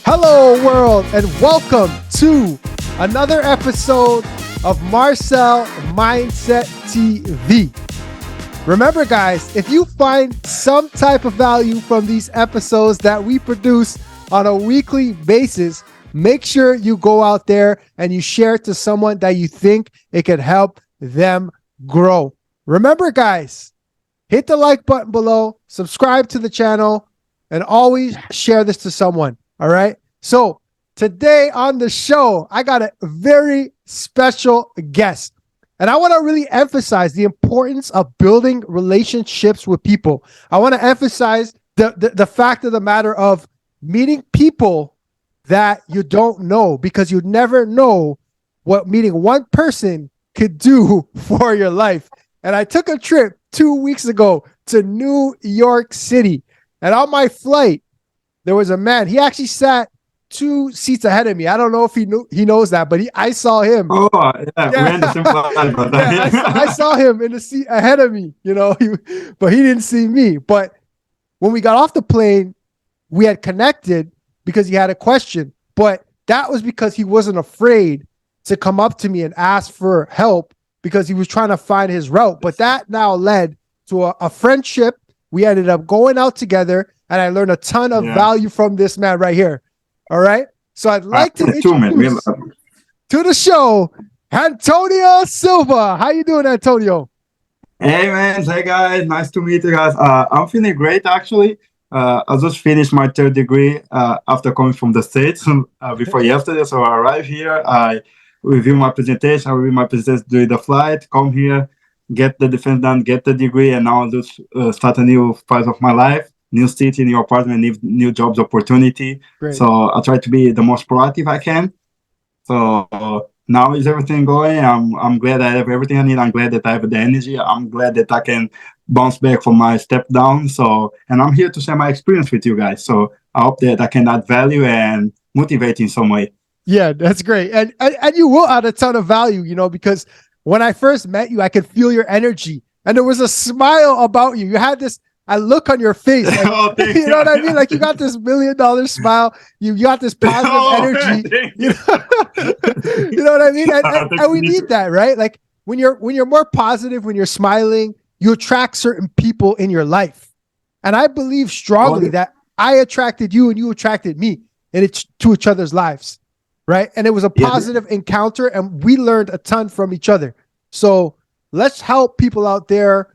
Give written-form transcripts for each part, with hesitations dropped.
Hello, world, and welcome to another episode of Marcel Mindset TV. Remember, guys, if you find some type of value from these episodes that we produce on a weekly basis, make sure you go out there and you share it to someone that you think it could help them grow. Remember, guys, hit the like button below, subscribe to the channel, and always share this to someone. All right. So today on the show, I got a very special guest. And I want to really emphasize the importance of building relationships with people. I want to emphasize the fact of the matter of meeting people that you don't know, because you never know what meeting one person could do for your life. And I took a trip 2 weeks ago to New York City. And on my flight, there was a man. He actually sat 2 seats ahead of me. I don't know if he knows that, but I saw him. Oh, yeah, we're in the same flight, but I saw him in the seat ahead of me, but he didn't see me. But when we got off the plane, we had connected because he had a question. But that was because he wasn't afraid to come up to me and ask for help because he was trying to find his route. But that now led to a friendship. We ended up going out together, and I learned a ton of value from this man right here. All right. So I'd like to introduce to the show, Antonio Silva. How you doing, Antonio? Hey, man. Hey, guys. Nice to meet you guys. I'm feeling great, actually. I just finished my third degree after coming from the States before yesterday. So I arrived here. I review my presentation. During the flight, come here, get the defense done, get the degree, and now I'll just start a new phase of my life. New city, new apartment, new jobs opportunity. Great. So I try to be the most proactive I can. So now is everything going. I'm glad I have everything I need. I'm glad that I have the energy. I'm glad that I can bounce back from my step down. And I'm here to share my experience with you guys. So I hope that I can add value and motivate in some way. Yeah, that's great. And you will add a ton of value, because when I first met you, I could feel your energy and there was a smile about you. You had this look on your face. Like, you know what I mean? Like, you got this $1 million smile. You got this positive energy. You know what I mean? And we need that, right? Like when you're more positive, when you're smiling, you attract certain people in your life. And I believe strongly that I attracted you and you attracted me to each other's lives, right? And it was a positive encounter, and we learned a ton from each other. So let's help people out there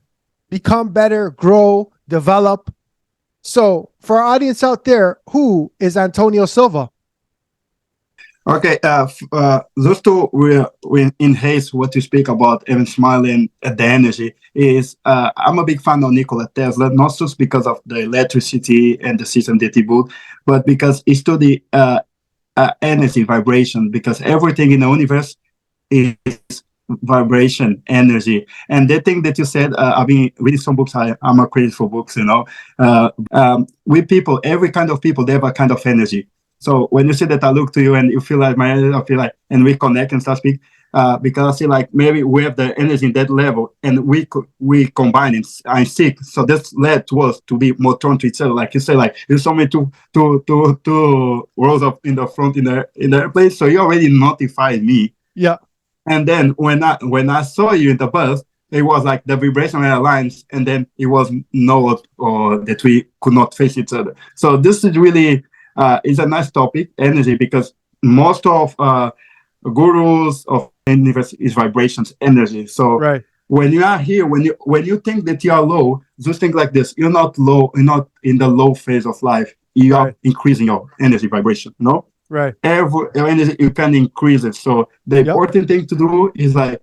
become better, grow, develop. So for our audience out there, who is Antonio Silva? Okay, just to enhance what you speak about and smiling at the energy is I'm a big fan of Nikola Tesla, not just because of the electricity and the system that he built, but because he studied energy vibration, because everything in the universe is vibration, energy. And the thing that you said, I've been reading some books. I'm a critic for books, with people, every kind of people, they have a kind of energy. So when you say that, I look to you and you feel like my energy, I feel like, and we connect and start speak, because I see like maybe we have the energy in that level and we combine it and seek. So this led to us to be more drawn to each other. Like you say, like you saw me two rows up in the front in the place. So you already notified me. Yeah. And then when I saw you in the bus, it was like the vibration lines, and then it was that we could not face each other. So this is really is a nice topic, energy, because most of gurus of universe is vibrations, energy. So when you are here, when you think that you are low, just think like this: you're not low, you're not in the low phase of life. You are increasing your energy vibration. No. Right. Every energy you can increase it. So the important thing to do is like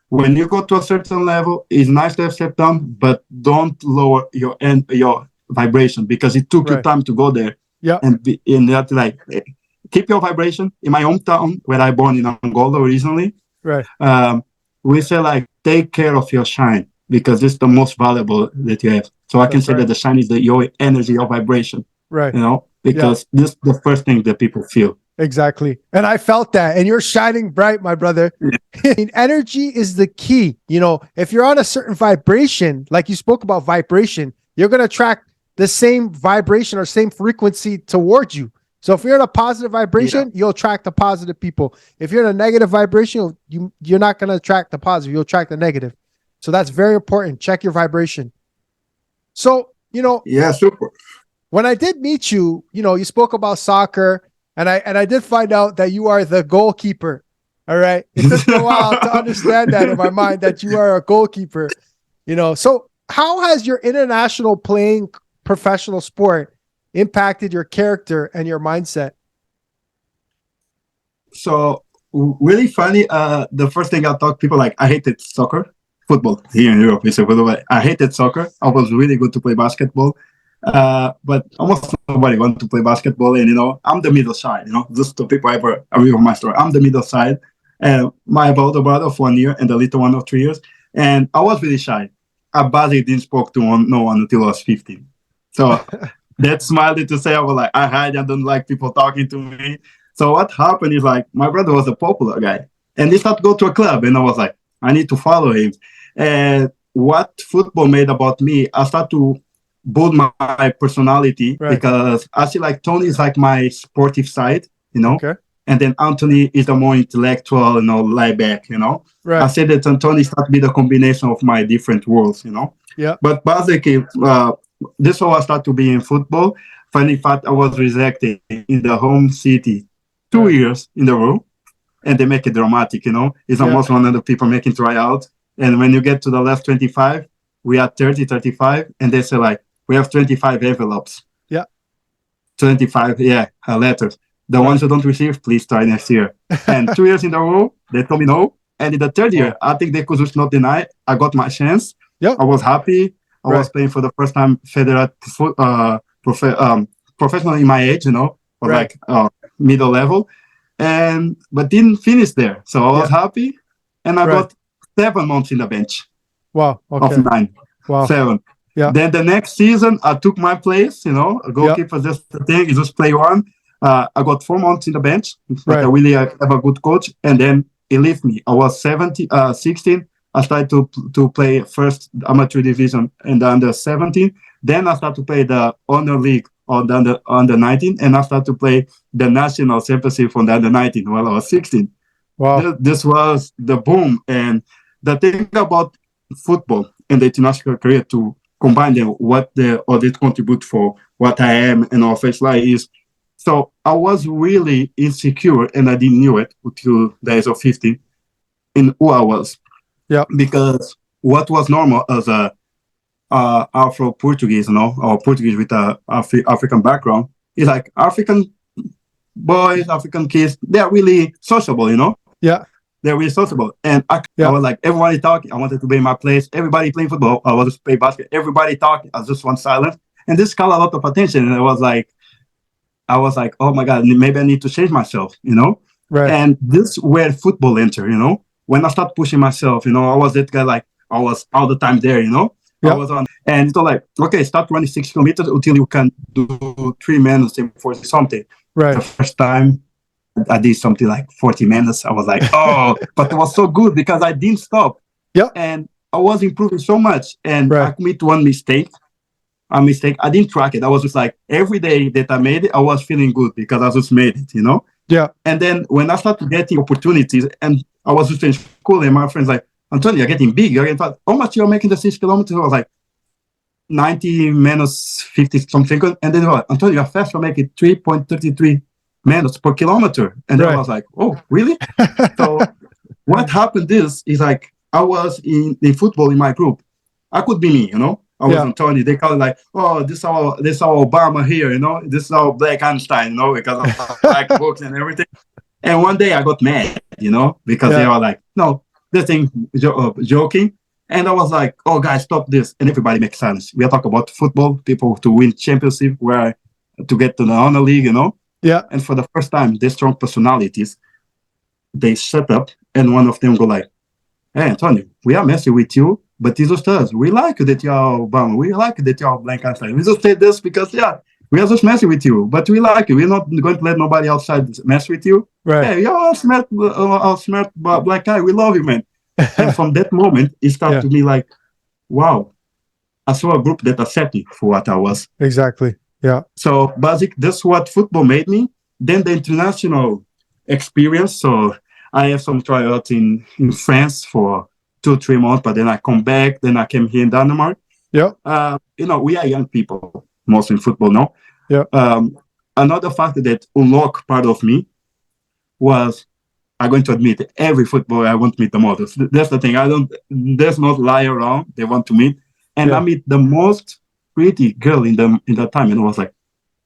when you go to a certain level, it's nice to have step down, but don't lower your vibration, because it took you time to go there. Yeah. And that, like, keep your vibration. In my hometown, where I born in Angola originally, we say like take care of your shine, because it's the most valuable that you have. So I can say that the shine is your energy, your vibration. Right. Because this is the first thing that people feel. Exactly. And I felt that. And you're shining bright, my brother. Energy is the key. If you're on a certain vibration, like you spoke about vibration, you're going to attract the same vibration or same frequency towards you. So if you're in a positive vibration, you'll attract the positive people. If you're in a negative vibration, you're not going to attract the positive. You'll attract the negative. So that's very important. Check your vibration. So, Yeah, super. when I did meet you, you spoke about soccer, and I did find out that you are the goalkeeper. All right. It took me a while to understand that in my mind that you are a goalkeeper. So how has your international playing professional sport impacted your character and your mindset? So really funny. The first thing I thought people like I hated soccer, football here in Europe. It's a football. I hated soccer. I was really good to play basketball, but almost nobody want to play basketball. And I'm the middle side. Just the people ever read my story. I'm the middle side, and my older brother of 1 year and the little one of 3 years. And I was really shy. I basically didn't spoke to no one until I was 15. So that's smiley to say I was like I hide. I don't like people talking to me. So what happened is like my brother was a popular guy, and he started to go to a club, and I was like, I need to follow him. And what football made about me, I started to build my personality because I see like Tony is like my sportive side, Okay. and then Anthony is the more intellectual, laid back, Right. I said that Tony started to be the combination of my different worlds, Yeah. But basically, this is how I started to be in football. Funny fact, I was rejected in the home city 2 years in a row, and they make it dramatic, It's almost 100 people making tryout. And when you get to the last 25, we are 30, 35, and they say like, we have 25 envelopes. Yeah. 25, letters. The ones you don't receive, please try next year. And 2 years in a row, they told me no. And in the third year, I think they could just not deny. I got my chance. Yep. I was happy. I was playing for the first time federal professional in my age, or like middle level, but didn't finish there. So I was happy, and I got 7 months in the bench. Wow. Okay. Of 9. Wow. 7. Yeah. Then the next season, I took my place. A goalkeeper just the thing. You just play one. I got 4 months in the bench, but I really have a good coach. And then he left me. I was 16. I started to play first amateur division in the under 17. Then I started to play the honor league or the under 19, and I started to play the national championship for the under 19 while I was 16. Wow. This was the boom. And the thing about football and the international career to combine them, what they contribute for what I am and our face life is. So I was really insecure, and I didn't know it until the age of 15 in who I was. Yeah. Because what was normal as a Afro-Portuguese, or Portuguese with a African background, is like African boys, African kids, they're really sociable, Yeah. They're really sociable. And I was like, everybody talking. I wanted to be in my place. Everybody playing football. I wanted to play basket. Everybody talking. I just want silence. And this caught a lot of attention. And I was like, oh my God, maybe I need to change myself, Right. And this where football entered, When I started pushing myself, I was that guy, like I was all the time there, I was on, and it's like, okay, start running 6 kilometers until you can do 3 minutes and 40 something. Right. The first time I did something like 40 minutes, I was like, oh, but it was so good because I didn't stop. Yeah. And I was improving so much. And I committed one mistake. I didn't track it. I was just like, every day that I made it, I was feeling good because I just made it, Yeah. And then when I started getting opportunities, and I was just in school, and my friends like, Antonio, you're getting big. You're getting fat. How much you're making the 6 kilometers? I was like, 90 minus 50 something. And then Antonio, you're fast. You're making 3.33 minutes per kilometer. And then I was like, oh, really? So what happened is like, I was in football in my group. I could be me, I was Antonio. They call it like, oh, this is our Obama here, this is our Black Einstein, because of black books and everything. And one day I got mad, because they were like, no, this thing joking. And I was like, oh, guys, stop this. And everybody makes silence. We are talking about football, people to win championship, where to get to the honor league, Yeah. And for the first time, these strong personalities, they shut up, and one of them go like, hey, Antonio, we are messing with you, but it's just us. We like that you're Obama. We like that you're Blank Einstein. We just say this because, we are just messing with you, but we like you. We're not going to let nobody outside mess with you. Right. Hey, you're a smart black guy. We love you, man. And from that moment, it started to be like, wow, I saw a group that accepted me for what I was. Exactly. Yeah. So, basic, that's what football made me. then the international experience. So I have some tryouts in France for 2 3 months, but then I come back. Then I came here in Denmark. Yeah. We are young people, mostly in football now. Yeah. Another factor that unlocked part of me was I'm going to admit every footballer I want to meet the models. That's the thing. There's not lie around. They want to meet, and I meet the most pretty girl in that time, and I was like,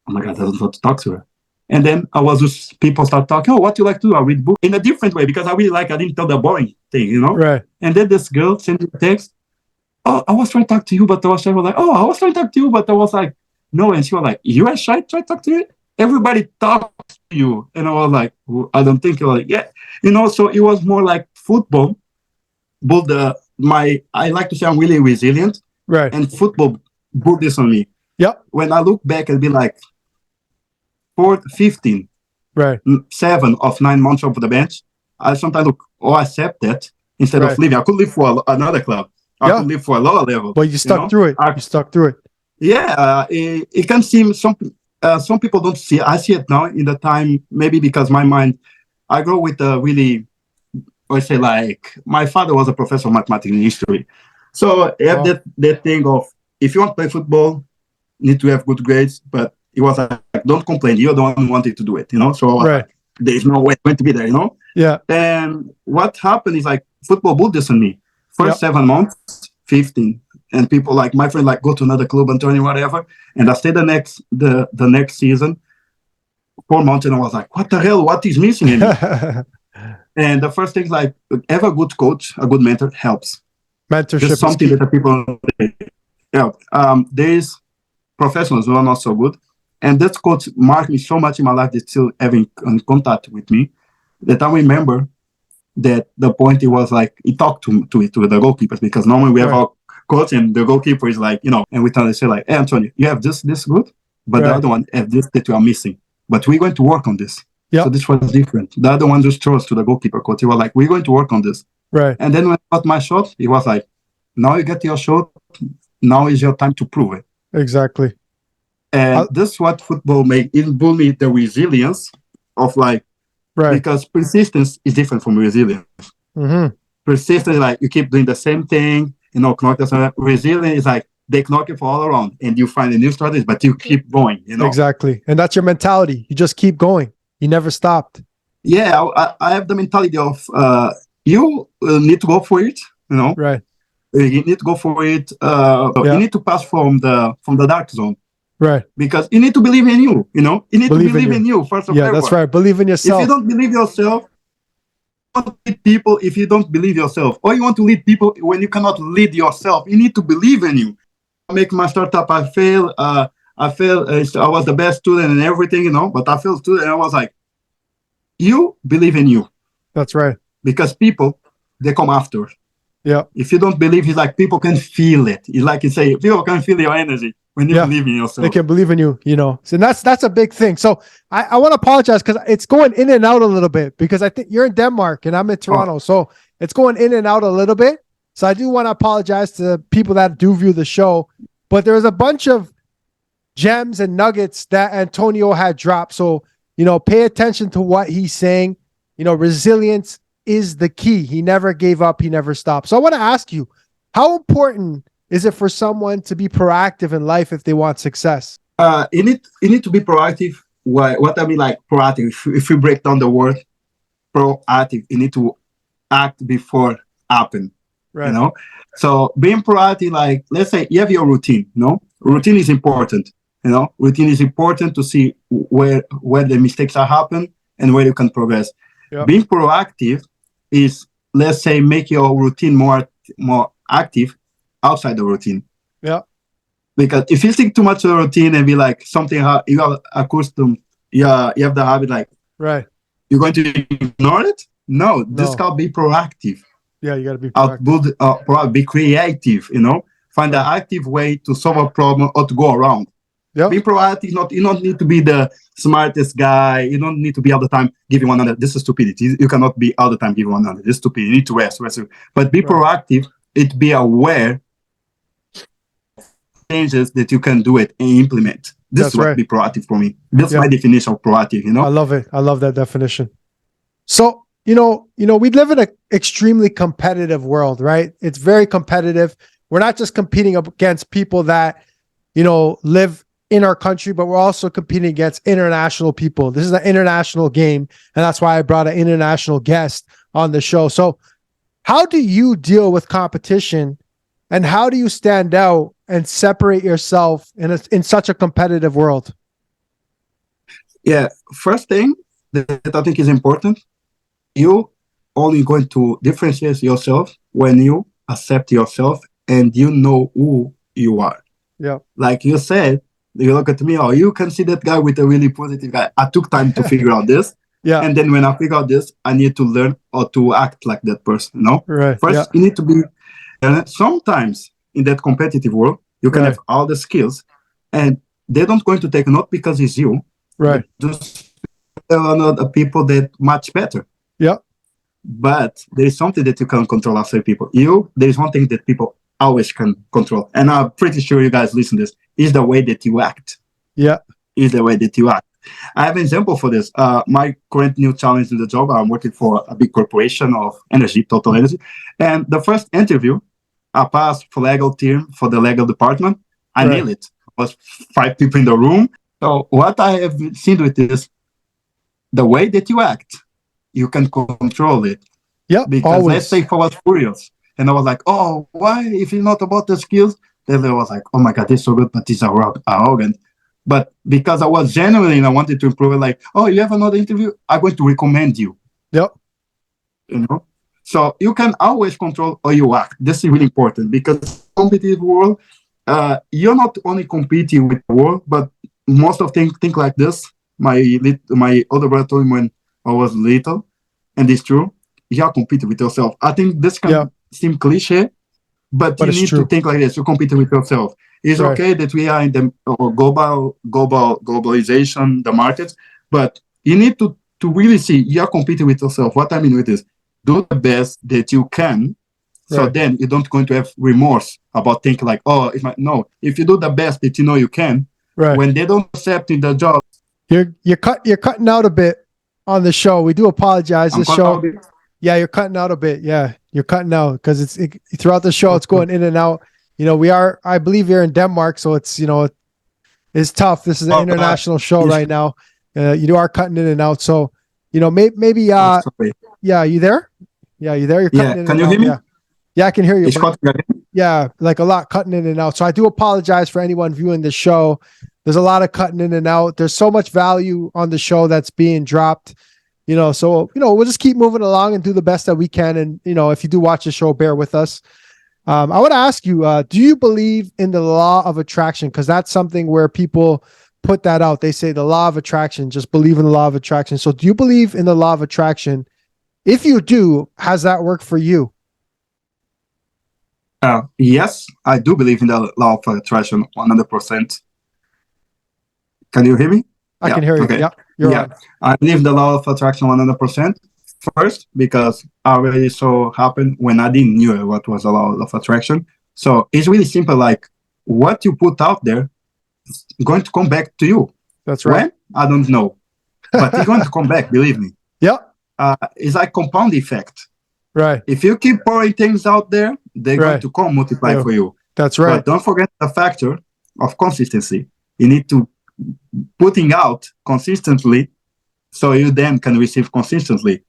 oh my god, I don't want to talk to her. And then I was just people start talking. Oh, what do you like to do? I read books in a different way because I didn't tell the boring thing, Right. And then this girl sent me a text. Oh, I was trying to talk to you, but I was shy. I was like, oh, I was trying to talk to you, but I was like, no. And she was like, you are shy, try to talk to you. Everybody talks to you. And I was like, well, I don't think you're like, yeah. So it was more like football. But I like to say I'm really resilient. Right. And football put this on me. Yep. When I look back, it'd be like 15, right. 7 of 9 months off the bench. I sometimes look, accept that instead of leaving. I could leave for another club. I could live for a lower level. But you stuck through it. You stuck through it. Yeah, it can seem some people don't see it. I see it now in the time, maybe because my mind, I grow with a really, I say like, my father was a professor of mathematics and history. So I have that thing of, if you want to play football, you need to have good grades, but it was like, don't complain. You're the one who wanted to do it, So like, there's no way going to be there, Yeah. And what happened is like, football built this on me. First 7 months, 15, and people like my friend like go to another club and turn whatever. And I stayed the next season, 4 months, and I was like, what the hell? What is missing in me? And the first thing, like, have a good coach, a good mentor helps. Mentorship is something that the people there's professionals who are not so good, and that coach marked me so much in my life. That still having in contact with me, that I remember that the point it was like he talked to the goalkeepers, because normally we have our coach and the goalkeeper is like, and we tell say like, hey Antonio, you have this good, but the other one have this that you are missing. But we're going to work on this. Yep. So this was different. The other one just chose to the goalkeeper coach. He was like, we're going to work on this. Right. And then when I got my shot, he was like, now you get your shot. Now is your time to prove it. Exactly. And this is what football made. It built me the resilience of like, because persistence is different from resilience. Mm-hmm. Persistence is like you keep doing the same thing, knock us. Resilience is like they knock it for all around and you find a new strategy, but you keep going, Exactly. And that's your mentality. You just keep going. You never stopped. Yeah, I have the mentality of you need to go for it, Right. You need to go for it. You need to pass from the dark zone. Right. Because you need to believe in you, You need to believe in you first of all. Yeah, that's right. Believe in yourself. If you don't believe yourself, you want to lead people if you don't believe yourself. Or you want to lead people when you cannot lead yourself. You need to believe in you. I make my startup, I failed. I was the best student and everything, but I failed student and I was like, you believe in you. That's right. Because people, they come after. Yeah. If you don't believe, it's like people can feel it. It's like you say, people can feel your energy when you believe in yourself. They can believe in you, So that's a big thing. So I want to apologize because it's going in and out a little bit because I think you're in Denmark and I'm in Toronto. So it's going in and out a little bit. So I do want to apologize to people that do view the show. But there's a bunch of gems and nuggets that Antonio had dropped. So, pay attention to what he's saying. Resilience is the key. He never gave up. He never stopped. So I want to ask you, how important is it for someone to be proactive in life if they want success? You need to be proactive. What I mean, like proactive, if we break down the word proactive, you need to act before happen. Right. So being proactive, like let's say you have your routine, routine is important. Routine is important to see where the mistakes are happen and where you can progress. Yep. Being proactive is, let's say, make your routine more active outside the routine. Yeah. Because if you stick too much to the routine and be like something you are accustomed, you have the habit like, right, you're going to ignore it. No, this can't be proactive. Yeah, you got to be proactive. Be creative. Find an active way to solve a problem or to go around. Yep. Be proactive. You don't need to be the smartest guy. You don't need to be all the time giving 100. This is stupidity. You cannot be all the time giving 100. This is stupid. You need to rest. But be proactive. Be aware of changes that you can do it and implement. This is That's what right. be proactive for me. That's Yeah. my definition of proactive, you I know? love it. I love that definition. So, we live in an extremely competitive world, right? It's very competitive. We're not just competing against people that, live in our country, but we're also competing against international people. This is an international game, and that's why I brought an international guest on the show. So, how do you deal with competition, and how do you stand out and separate yourself in such a competitive world? Yeah. First thing that I think is important, you only going to differentiate yourself when you accept yourself and you know who you are. Yeah. Like you said, you look at me, oh, you can see that guy with a really positive guy. I took time to figure out this. Yeah. And then when I figure out this, I need to learn how to act like that person. Right. First, you need to be, sometimes in that competitive world, you can have all the skills and they don't going to take note because it's you. Right. Just other people that much better. Yeah. But there is something that you can control outside people. There is one thing that people always can control. And I'm pretty sure you guys listen to this, is the way that you act. Yeah. Is the way that you act. I have an example for this. My current new challenge in the job, I'm working for a big corporation of energy, Total Energy. And the first interview, I passed for legal team, for the legal department. I nailed it. There was 5 people in the room. So what I have seen with this, the way that you act, you can control it. Yeah. Because let's say if I was furious and I was like, oh, why? If it's not about the skills, then I was like, oh my God, this is so good, but this is arrogant. But because I was genuine and I wanted to improve it, like, oh, you have another interview? I'm going to recommend you. Yep. So you can always control how you act. This is really important because competitive world, you're not only competing with the world, but most of things think like this. My older brother told me when I was little, and it's true, you are competing with yourself. I think this can seem cliche, but you need to think like this. You're competing with yourself. It's okay that we are in the globalization, the markets, but you need to really see you are competing with yourself. What I mean with this, do the best that you can. So then you don't going to have remorse about thinking like, oh, if you do the best that you know you can, when they don't accept in the job. You're cutting out a bit on the show. We do apologize. This show. Yeah, you're cutting out a bit. Yeah, you're cutting out because throughout the show, it's going in and out. I believe you're in Denmark, so it's, it's tough. This is an international show right now. You are cutting in and out. So, maybe, yeah, you there? Yeah, you there? You're cutting in and out. Can you hear me? Yeah, I can hear you. Yeah, like a lot cutting in and out. So I do apologize for anyone viewing the show. There's a lot of cutting in and out. There's so much value on the show that's being dropped. So, we'll just keep moving along and do the best that we can. And, if you do watch the show, bear with us. I want to ask you, do you believe in the law of attraction? Because that's something where people put that out. They say the law of attraction, just believe in the law of attraction. So do you believe in the law of attraction? If you do, has that worked for you? Yes, I do believe in the law of attraction 100%. Can you hear me? I can hear you. Okay. Yeah, you're on. I believe the law of attraction 100%. First, because I already saw happen when I didn't know what was the law of attraction. So it's really simple. Like what you put out there is going to come back to you. That's right. When? I don't know, but it's going to come back. Believe me. Yeah. It's like compound effect. Right. If you keep pouring things out there, they're going to come multiply for you. That's right. But don't forget the factor of consistency. You need to putting out consistently so you then can receive consistently.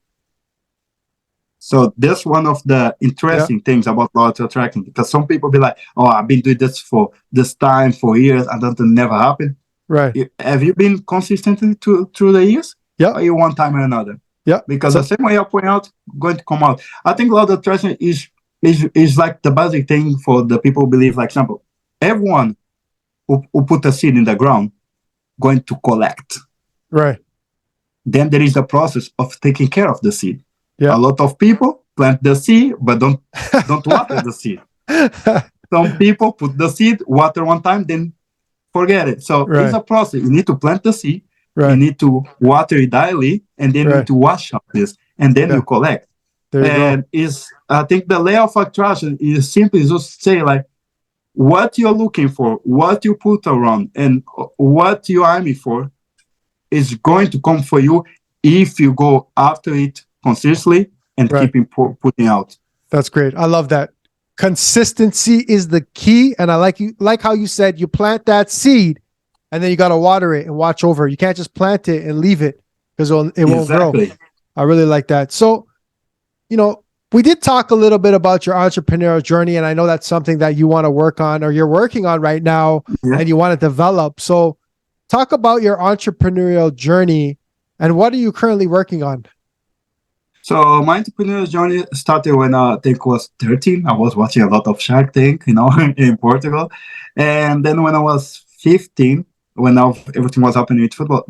So that's one of the interesting things about law of attraction, because some people be like, oh, I've been doing this for this time for years and that never happened. Right. Have you been consistently through the years? Yeah. Or you one time or another? Yeah. Because the same way you point out, going to come out. I think law of attraction is like the basic thing for the people who believe, like example, everyone who put a seed in the ground going to collect. Right. Then there is the process of taking care of the seed. Yeah. A lot of people plant the seed, but don't water the seed. Some people put the seed, water one time, then forget it. So it's a process. You need to plant the seed. You need to water it daily, and then you need to wash up this, and then you collect. I think the law of attraction is simply just say like, what you're looking for, what you put around, and what you're aiming for is going to come for you if you go after it consistently and Right. keep putting out. That's great. I love that. Consistency is the key. And I like how you said you plant that seed and then you got to water it and watch over it. You can't just plant it and leave it because it won't grow. I really like that. So, we did talk a little bit about your entrepreneurial journey, and I know that's something that you want to work on or you're working on right now and you want to develop. So talk about your entrepreneurial journey and what are you currently working on? So my entrepreneurial journey started when I think was 13. I was watching a lot of Shark Tank, in Portugal. And then when I was 15, when everything was happening with football,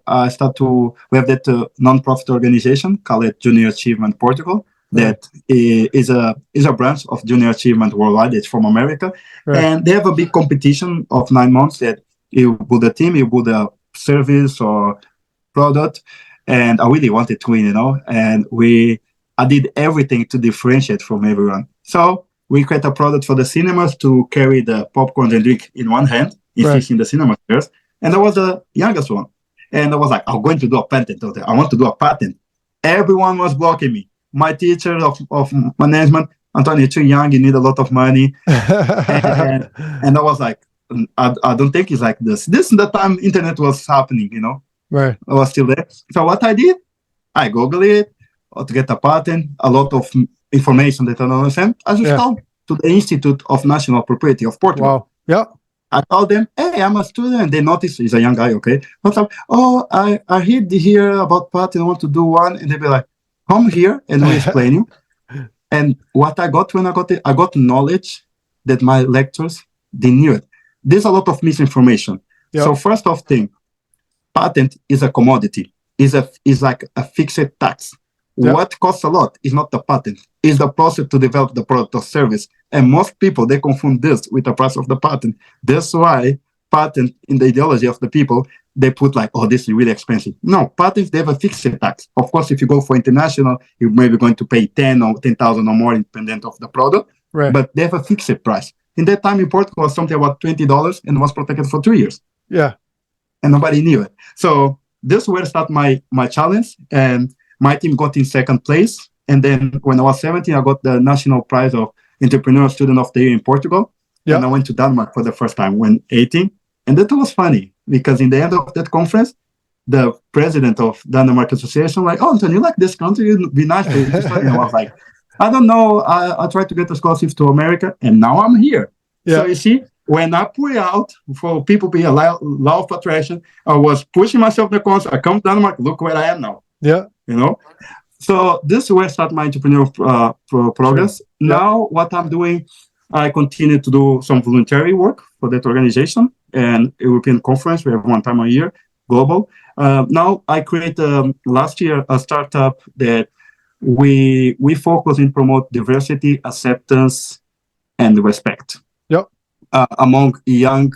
I started we have that non-profit organization called Junior Achievement Portugal. That is a branch of Junior Achievement worldwide. It's from America. Right. And they have a big competition of 9 months that you build a team, you build a service or product. And I really wanted to win, and I did everything to differentiate from everyone. So we create a product for the cinemas to carry the popcorn and drink in one hand, in the cinema chairs. And I was the youngest one. And I was like, I'm going to do a patent. I want to do a patent. Everyone was blocking me. My teacher of management, Antonio, you're too young, you need a lot of money. and I was like, I don't think it's like this. This is the time internet was happening, Right. I was still there. So what I did, I Googled it to get a patent, a lot of information that I don't understand. I just called to the Institute of National Propriety of Portugal. Wow. Yeah. I told them, hey, I'm a student. They noticed he's a young guy, okay? What's up? Oh, I heard here about patent, I want to do one. And they'd be like, come here and we'll explain you. And what I got when I got it, I got knowledge that my lectures, they knew it. There's a lot of misinformation. Yep. So first off thing, patent is a commodity, is like a fixed tax. Yep. What costs a lot is not the patent, is the process to develop the product or service. And most people, they confund this with the price of the patent. That's why patent in the ideology of the people, they put like, oh, this is really expensive. No, patents, they have a fixed tax. Of course, if you go for international, you're maybe going to pay 10 or 10,000 or more independent of the product, right. But they have a fixed price. In that time in Portugal, it was something about $20 and was protected for 2 years. Yeah. And nobody knew it. So this is where I start my challenge. And my team got in second place. And then when I was 17, I got the national prize of Entrepreneur Student of the Year in Portugal. Yep. And I went to Denmark for the first time when 18. And that was funny because in the end of that conference, the president of Denmark Association like, oh, Anton, you like this country? It'd be nice for you to study. And I was like, I don't know. I tried to get a scholarship to America and now I'm here. Yep. So you see, when I put out for people be a law of attraction, I was pushing myself in the corner. I come to Denmark, look where I am now. Yeah. So this is where I start my entrepreneurial progress. Sure. Now what I'm doing, I continue to do some voluntary work for that organization and European conference. We have one time a year, global. Now I created last year a startup that we focus and promote diversity, acceptance, and respect. Yep. Among young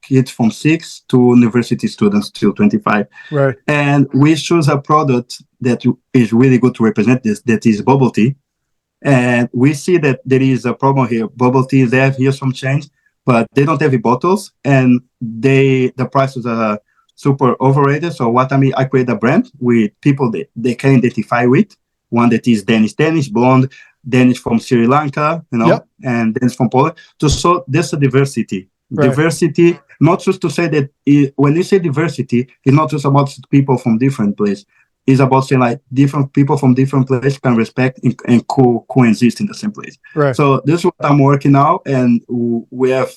kids from 6 to university students till 25. Right. And we choose a product that is really good to represent this, that is bubble tea. And we see that there is a problem here. Bubble tea, they have here some change, but they don't have the bottles and the prices are super overrated. So what I mean, I create a brand with people that they can identify with. One that is Danish, blonde, Danish from Sri Lanka, yep. And Danish from Poland. So there's a diversity. Right. Diversity, not just to say that when you say diversity, it's not just about people from different places. It's about saying like different people from different places can respect and coexist in the same place. Right. So this is what I'm working now. And when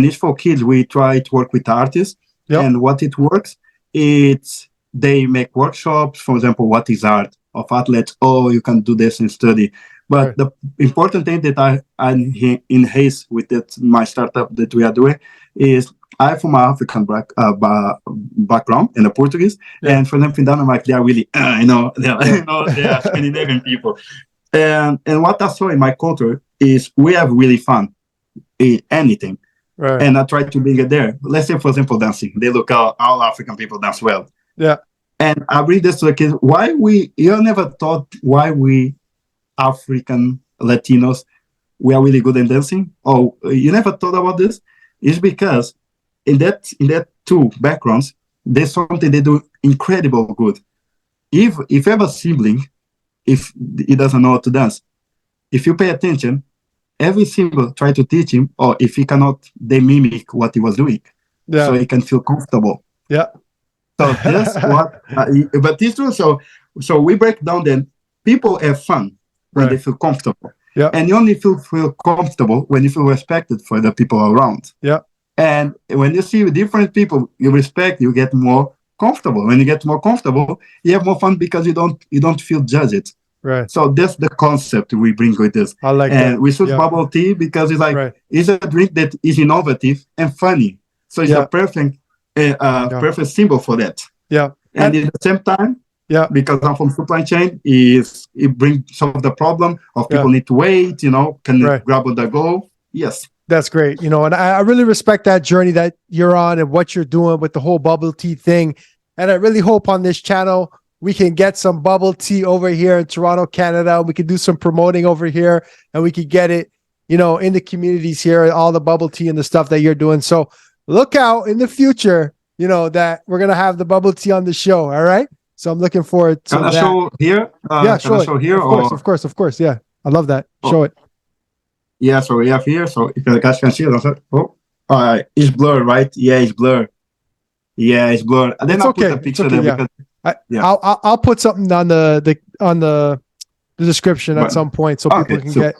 it's for kids, we try to work with artists. Yep. And what it works, they make workshops. For example, what is art? Of athletes, oh, you can do this and study. But right. The important thing that I'm in haste with my startup that we are doing is I'm from an African background and a Portuguese. Yeah. And for them in Denmark, they are really, they are Scandinavian people. And what I saw in my culture is we have really fun in anything. Right. And I try to bring it there. Let's say, for example, dancing. They look all African people dance well. Yeah. And I bring this to the kids. You never thought why we African Latinos we are really good in dancing. Oh, you never thought about this? It's because in that two backgrounds, there's something they do incredible good. If you have a sibling, if he doesn't know how to dance, if you pay attention, every sibling try to teach him, or if he cannot, they mimic what he was doing, so Yeah. he can feel comfortable. Yeah. So this what, but this true. So we break down. Then people have fun when they Right. feel comfortable, Yeah. and you only feel comfortable when you feel respected for the people around. Yeah. And when you see different people you respect, you get more comfortable. When you get more comfortable, you have more fun because you don't feel judged. Right. So that's the concept we bring with this. I like And that. we choose Yeah. bubble tea because it's like Right. it's a drink that is innovative and funny. So it's Yeah. a perfect Yeah. perfect symbol for that. Yeah. And at the same time, yeah. because I'm from supply chain, is it brings solve the problem of people Yeah. need to wait, can Right. grab what they go. Yes. That's great. And I really respect that journey that you're on and what you're doing with the whole bubble tea thing. And I really hope on this channel we can get some bubble tea over here in Toronto, Canada. We can do some promoting over here and we could get it, in the communities here, all the bubble tea and the stuff that you're doing. So look out in the future, that we're going to have the bubble tea on the show. All right. So I'm looking forward to Can I that. show here? Yeah, Can I show here? Of course. Yeah. I love that. Show it. Yeah, so we have here. So if you guys can see it, it's blurred, right? Yeah, it's blurred. Yeah, it's blurred. And then It's I'll okay. put the picture It's okay, there yeah. because I'll put something on the description at some point so people can get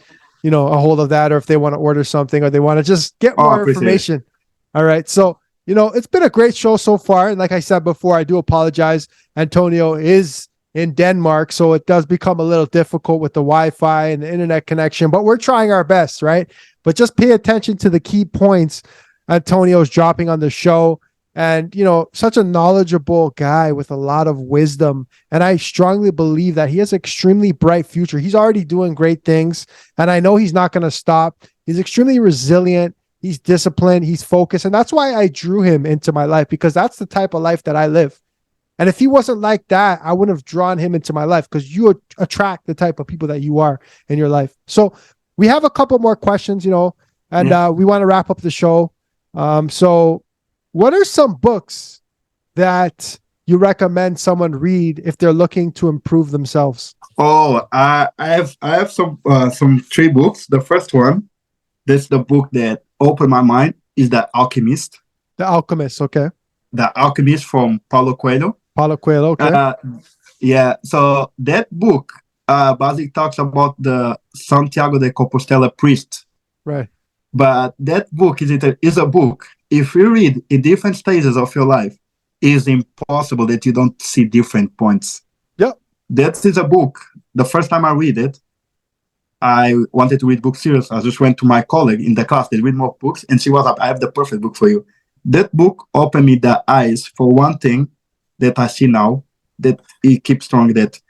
a hold of that, or if they want to order something or they want to just get more information. All right. So it's been a great show so far, and like I said before, I do apologize. Antonio is in Denmark, so it does become a little difficult with the Wi-Fi and the internet connection, but we're trying our best, right? But just pay attention to the key points Antonio's dropping on the show. And, such a knowledgeable guy with a lot of wisdom. And I strongly believe that he has an extremely bright future. He's already doing great things. And I know he's not going to stop. He's extremely resilient. He's disciplined. He's focused. And that's why I drew him into my life, because that's the type of life that I live. And if he wasn't like that, I wouldn't have drawn him into my life, because you attract the type of people that you are in your life. So we have a couple more questions, and we want to wrap up the show. So what are some books that you recommend someone read if they're looking to improve themselves? Oh, I have some 3 books. The first one, that's the book that opened my mind, is The Alchemist. The Alchemist, okay. The Alchemist from Paulo Coelho. Paulo Coelho, okay. Yeah, so that book basically talks about the Santiago de Compostela priest. Right. But that book is a book. If you read in different stages of your life, it's impossible that you don't see different points. Yep. That is a book. The first time I read it, I wanted to read books serious. I just went to my colleague in the class. They read more books, and she was like, "I have the perfect book for you." That book opened me the eyes for one thing that I see now, that it keeps strong, that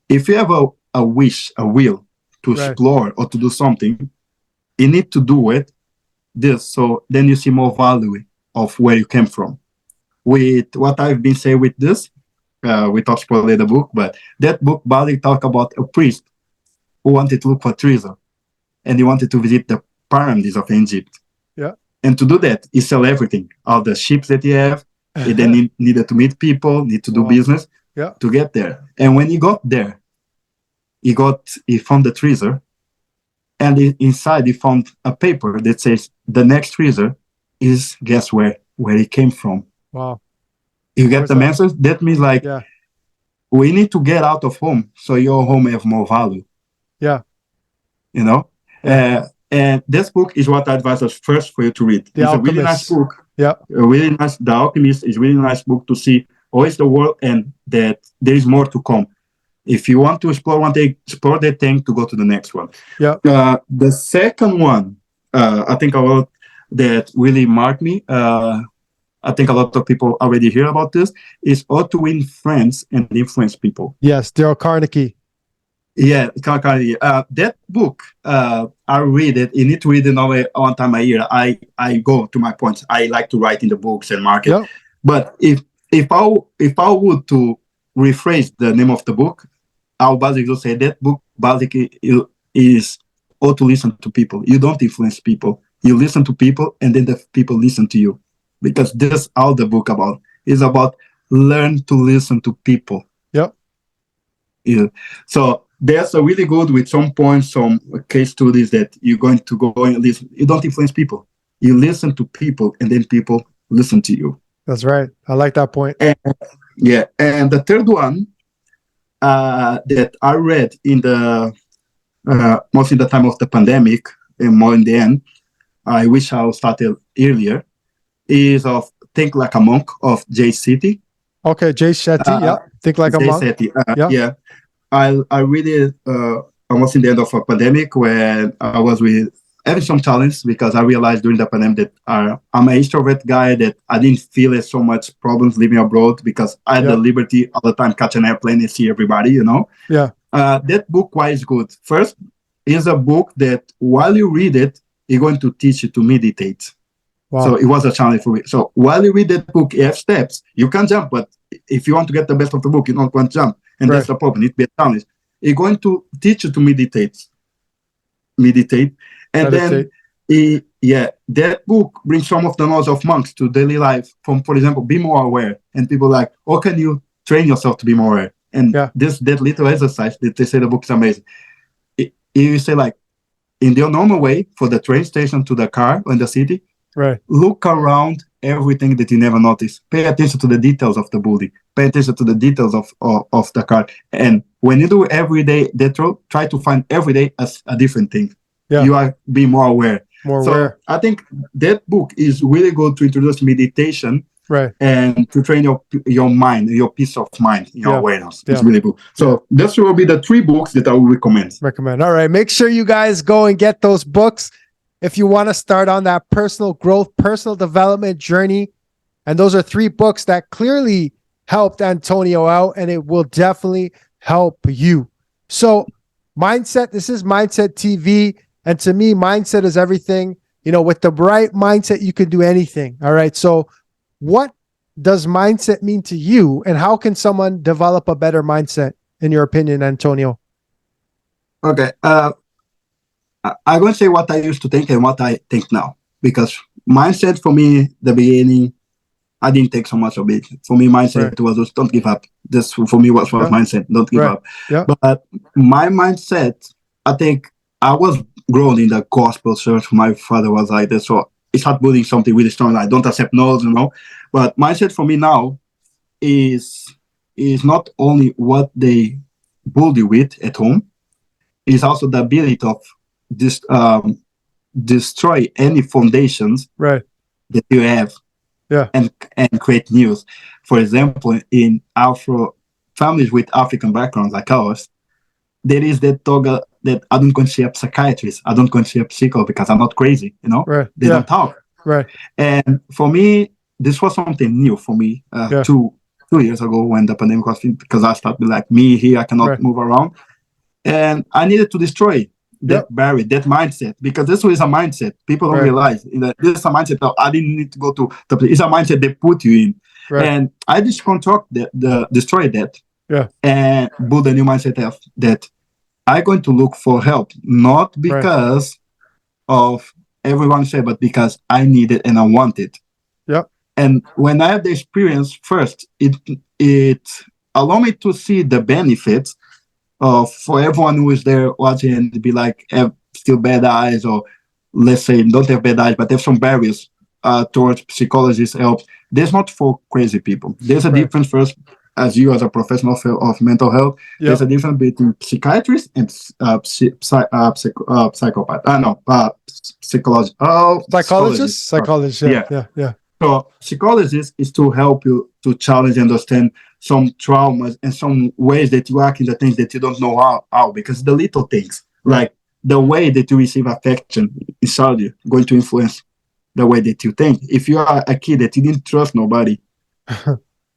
if you have a wish, a will to explore or to do something, you need to do it. So then you see more value of where you came from. With what I've been saying with this, we talked about the book, but that book basically talk about a priest who wanted to look for treasure, and he wanted to visit the pyramids of Egypt. Yeah. And to do that, he sell everything, all the ships that he have. He then needed to meet people, need to do business to get there. And when he got there, he found the treasure, and inside he found a paper that says the next treasure is, guess where it came from. Wow. You get the message? That means we need to get out of home so your home have more value. Yeah. And this book is what I advise us first for you to read. It's a really nice book. Yeah. Really nice. The Alchemist is really nice book to see how is the world, and that there is more to come. If you want to explore one thing, explore that thing to go to the next one. Yeah. The second one, I think a lot that really marked me, I think a lot of people already hear about this, is How to Win Friends and Influence People. Yes, Dale Carnegie. Yeah, that book, I read it. You need to read it one time a year. I go to my points. I like to write in the books and market. Yep. But if I would to rephrase the name of the book, I'll basically say that book basically is or to listen to people. You don't influence people. You listen to people, and then the people listen to you. Because this all the book about is about learn to listen to people. Yep. Yeah. So there's a really good with some points, some case studies that you're going to go and listen. You don't influence people. You listen to people, and then people listen to you. That's right. I like that point. And, yeah. And the third one that I read in the most in the time of the pandemic, and more in the end, I wish I started earlier, is of Think Like a Monk of Jay City. Okay, Jay Shetty. Yeah. Think Like a Jay Monk. Shetty. Yeah. Yeah. I read it almost in the end of a pandemic when I was with having some challenge because I realized during the pandemic that I'm an extrovert guy, that I didn't feel so much problems living abroad because I had the liberty all the time catch an airplane and see everybody, you know. Yeah. That book, why is good? First, is a book that while you read it, it's going to teach you to meditate. Wow. So it was a challenge for me. So while you read that book, you have steps. You can jump, but if you want to get the best of the book, you don't want to jump. And that's the problem. It be a challenge. It's going to teach you to meditate. And then, that book brings some of the knowledge of monks to daily life. From, for example, be more aware. And people like, how can you train yourself to be more aware? And that little exercise that they say the book is amazing. You say like, in the normal way, for the train station to the car or in the city, look around everything that you never noticed. Pay attention to the details of the building. Pay attention to the details of the car. And when you do every day that road, try to find every day a different thing. You are being more aware. Aware. I think that book is really good to introduce meditation and to train your mind, your peace of mind, your awareness. It's really good. So this will be the 3 books that I will recommend. All right. Make sure you guys go and get those books if you want to start on that personal growth, personal development journey. And those are 3 books that clearly helped Antonio out, and it will definitely help you. So mindset, this is Mindset TV. And to me, mindset is everything. You know, with the right mindset, you can do anything. All right. So what does mindset mean to you, and how can someone develop a better mindset, in your opinion, Antonio? Okay. I'm going to say what I used to think and what I think now. Because mindset for me, the beginning, I didn't take so much of it. For me, mindset was just don't give up. This for me was mindset, don't give up. But my mindset, I think I was grown in the gospel church. My father was like this, so it started building something really strong. Like don't accept no's, you know. But mindset for me now is not only what they bully with at home, it's also the ability of destroy any foundations that you have and create news. For example, in Afro families with African backgrounds like ours, there is that dogma that I don't consider psychiatrists, I don't consider psychologists because I'm not crazy, you know? They don't talk. And for me, this was something new for me 2 years ago when the pandemic was, because I started like me here, I cannot move around. And I needed to destroy that barrier, that mindset, because this was a mindset. People don't realize this is a mindset that I didn't need to go to. It's a mindset they put you in. And I just destroy that and build a new mindset of that I'm going to look for help, not because of everyone said, but because I need it and I want it. And when I had the experience first, it allowed me to see the benefits of, for everyone who is there watching and be like, have still bad eyes, or let's say don't have bad eyes, but have some barriers towards psychologists help. There's not for crazy people. There's a difference first, as you as a professional of mental health, there's a difference between psychiatrists and psychopath. Psychologists. So psychologist is to help you to challenge and understand some traumas and some ways that you act in the things that you don't know how, because the little things, like the way that you receive affection inside you, going to influence the way that you think. If you are a kid that you didn't trust nobody,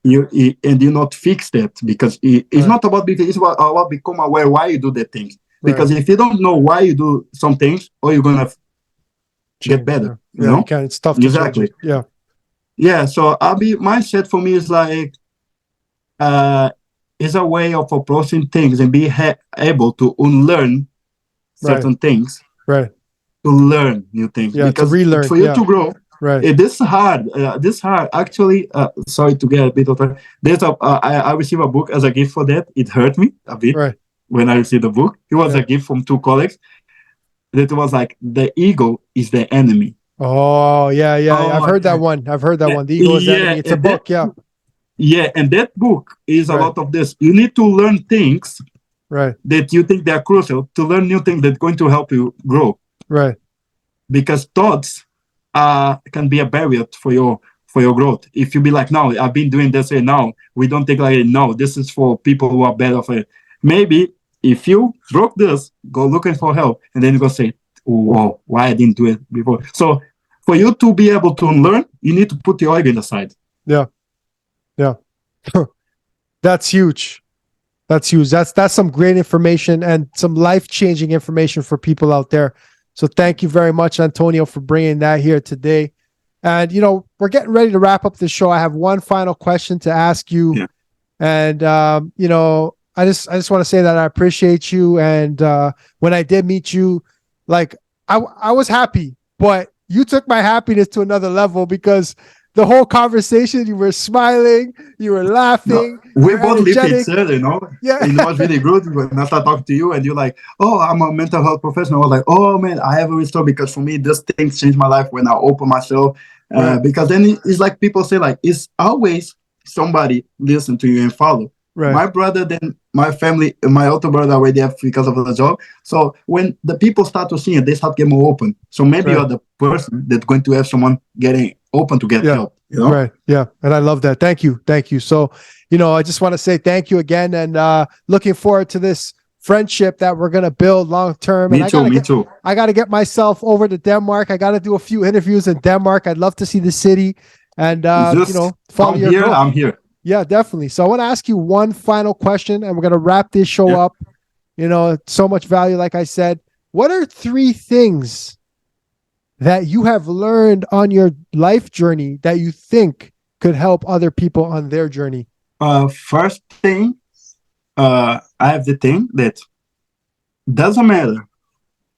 you not fix that, because it's not about, because it's about become aware why you do the things. Because if you don't know why you do some things, or you're gonna get better. You know? You can. It's tough to change it. So mindset for me is like is a way of approaching things and be able to unlearn certain things Right. to learn new things, Yeah. To because relearn. for you Yeah. to grow, Right. this is hard. This hard. Actually, sorry to get a bit of time. There's a I received a book as a gift for that. It hurt me a bit Right. when I received the book. It was Yeah. a gift from two colleagues. That was like, the ego is the enemy. Oh, yeah, yeah, yeah. I've Oh, heard that one. I've heard that yeah, one. The ego is the yeah, enemy. It's a and that book. Yeah. and that book is a Right. lot of this. You need to learn things Right. that you think they are crucial, to learn new things that are going to help you grow, Right. because thoughts can be a barrier for your growth. If you be like, no, I've been doing this, and now we don't think like it. No, this is for people who are better for it. Maybe if you broke this, go looking for help, and then you go say, whoa, why I didn't do it before. So for you to be able to learn, you need to put your ego in the side. Yeah. Yeah. That's huge. That's huge. That's some great information and some life-changing information for people out there. So thank you very much, Antonio, for bringing that here today. And, we're getting ready to wrap up the show. I have one final question to ask you. Yeah. And, I just want to say that I appreciate you. And when I did meet you, like, I was happy, but you took my happiness to another level, because the whole conversation, you were smiling, you were laughing, No, we you're both live energetic. each other, Yeah. And it was really good when I started talking to you, and you're like, oh, I'm a mental health professional. I was like, oh man, I have a real story, because for me, this thing changed my life when I opened myself. Right. Because then it's like people say, like, it's always somebody listen to you and follow. Right. My brother, then my family, my older brother already have because of the job. So when the people start to see it, they start getting more open. So maybe Right. you're the person that's going to have someone getting open to get Yeah. help. Right. Yeah. And I love that. Thank you. Thank you. So, I just want to say thank you again, and looking forward to this friendship that we're going to build long term. Me too. I got to get myself over to Denmark. I got to do a few interviews in Denmark. I'd love to see the city and, Just follow come your here. growth. I'm here. Yeah, definitely. So I want to ask you one final question, and we're going to wrap this show up. So much value, like I said. What are 3 things that you have learned on your life journey that you think could help other people on their journey? First thing, I have the thing that doesn't matter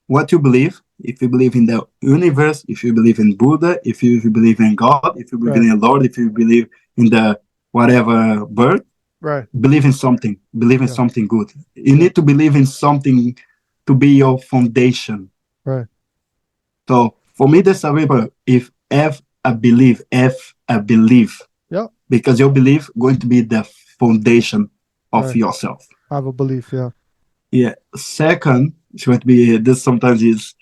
what you believe. If you believe in the universe, if you believe in Buddha, if you believe in God, if you believe in the Lord, if you believe in the whatever bird, Right. believe in something. Believe in something good. You need to believe in something to be your foundation. Right. So for me, that's a river. If F, I believe. F, I believe. Yep. Because your belief going to be the foundation of yourself. I have a belief. Yeah. Yeah. Second, it's going to be this. Sometimes is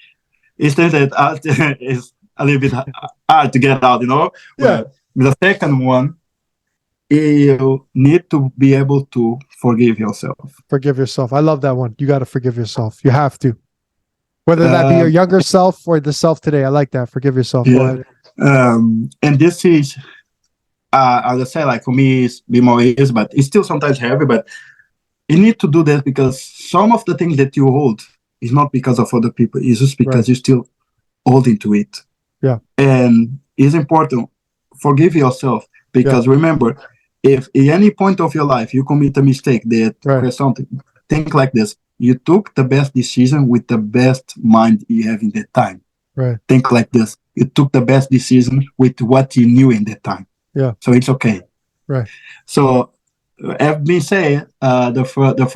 things that is a little bit hard to get out, Yeah. But the second one, you need to be able to forgive yourself. Forgive yourself. I love that one. You got to forgive yourself. You have to. Whether that be your younger self or the self today. I like that. Forgive yourself. Yeah. Go ahead. And this is, as I say, like for me, it's be more easy, but it's still sometimes heavy. But you need to do that because some of the things that you hold is not because of other people. It's just because you're still holding to it. Yeah. And it's important. Forgive yourself, because remember, if at any point of your life you commit a mistake that creates something, think like this. You took the best decision with the best mind you have in that time. Right. Think like this. You took the best decision with what you knew in that time. Yeah. So it's okay. Right. So I've been saying the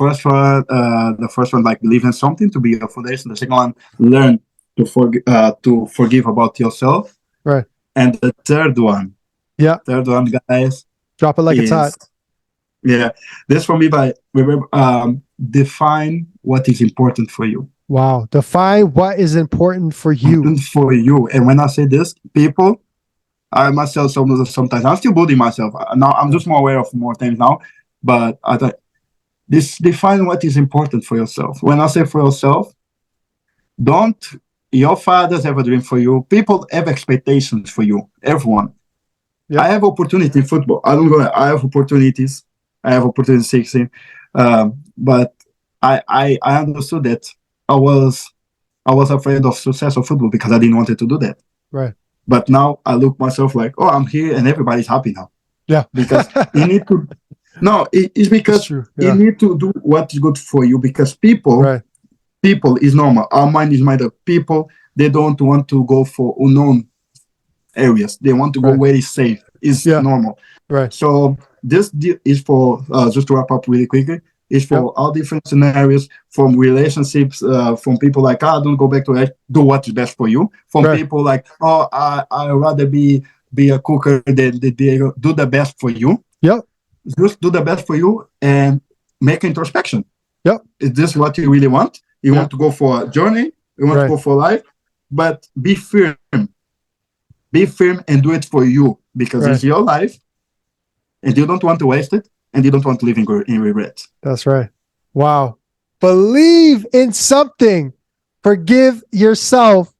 first one, like, believe in something to be your foundation. The second one, learn to forgive about yourself. Right. And the third one, guys, drop it like it's hot. Yeah, this for me. By remember, define what is important for you. Wow, define what is important for you. And when I say this, people, I myself sometimes I'm still bullying myself. Now I'm just more aware of more things now. But I thought, define what is important for yourself. When I say for yourself, don't. Your fathers have a dream for you. People have expectations for you. Everyone. Yep. I have opportunity in football. I have opportunities. I have opportunities 16. But I understood that I was afraid of success of football because I didn't want to do that. Right. But now I look myself like, oh, I'm here and everybody's happy now. Yeah. Because you need to. No, it's because you need to do what's good for you. Because people people is normal. Our mind is made of people. They don't want to go for unknown areas. They want to go Right. where it's safe. It's Yeah. normal. Right. So this is for just to wrap up really quickly. Is Yep. for all different scenarios, from relationships, from people like, don't go back to it, do what is best for you. From Right. people like, I rather be a cooker than do the best for you. Yep. Just do the best for you and make introspection. Yep. Is this what you really want? You want to go for a journey? You want to go for life? But be firm. Be firm and do it for you, because it's your life and you don't want to waste it and you don't want to live in regret. That's right. Wow. Believe in something. Forgive yourself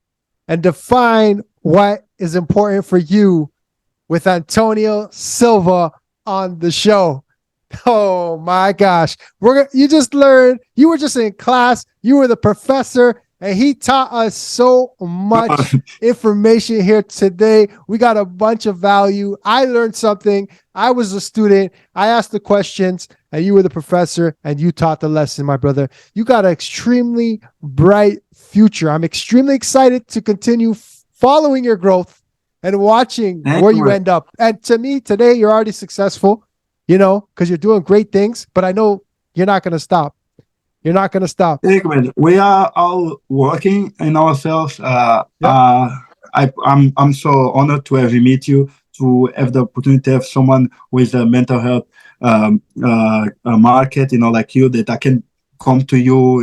and define what is important for you with Antonio Silva on the show. Oh my gosh. You just learned, you were just in class, you were the professor, and he taught us so much information here today. We got a bunch of value. I learned something. I was a student. I asked the questions, and you were the professor, and you taught the lesson, my brother. You got an extremely bright future. I'm extremely excited to continue following your growth and watching where you end up. And to me, today, you're already successful, because you're doing great things, but I know you're not going to stop. You're not going to stop. We are all working in ourselves. I'm so honored to have met you, to have the opportunity to have someone with a mental health market, like you, that I can come to you,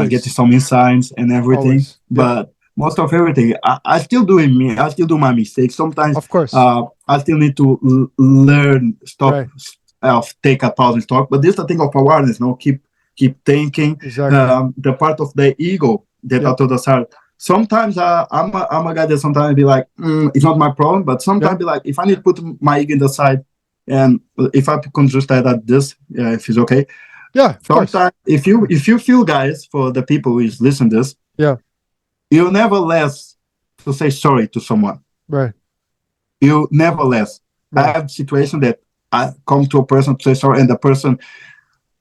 get some insights and everything. But most of everything, I still doing me. I still do my mistakes. Sometimes, of course, I still need to learn, take a pause and talk. But this is a thing of awareness, keep thinking. The part of the ego that I told us how. Sometimes I'm a guy that sometimes be like, it's not my problem, but sometimes be like, if I need to put my ego in the side, and if I can just add at this, if it's okay. Yeah. Sometimes if you feel, guys, for the people who is listening to this, you never less to say sorry to someone. Right. You never less. I have a situation that I come to a person to say sorry, and the person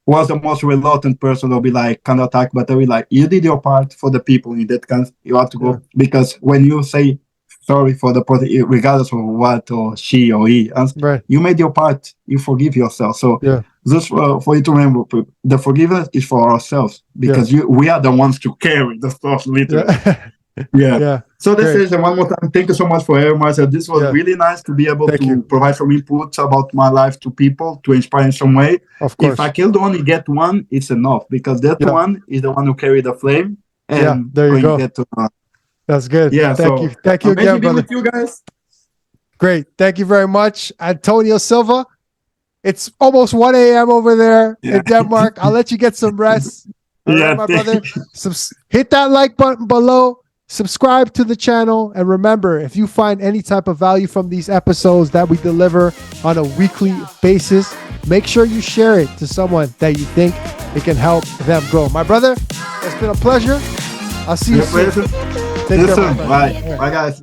was the most reluctant person. They'll be like, kind of attack, but they'll be like, you did your part for the people in that kind. You have to go, because when you say sorry for the person, regardless of what or she or he, you made your part. You forgive yourself. So just for you to remember, the forgiveness is for ourselves, because we are the ones to carry the stuff, literally. So this is, and one more time, thank you so much for having myself. This was really nice to be able to provide some inputs about my life to people, to inspire in some way. Of course. If I can only get one, it's enough, because that one is the one who carry the flame. And there you go. That's good. Thank you. Thank you again, brother. With you guys. Great. Thank you very much, Antonio Silva. It's almost 1 a.m. over there in Denmark. I'll let you get some rest. All right, my brother. Hit that like button below. Subscribe to the channel, and remember, if you find any type of value from these episodes that we deliver on a weekly basis, make sure you share it to someone that you think it can help them grow. My brother, it's been a pleasure. I'll see you soon. Take care. Bye. Bye, guys.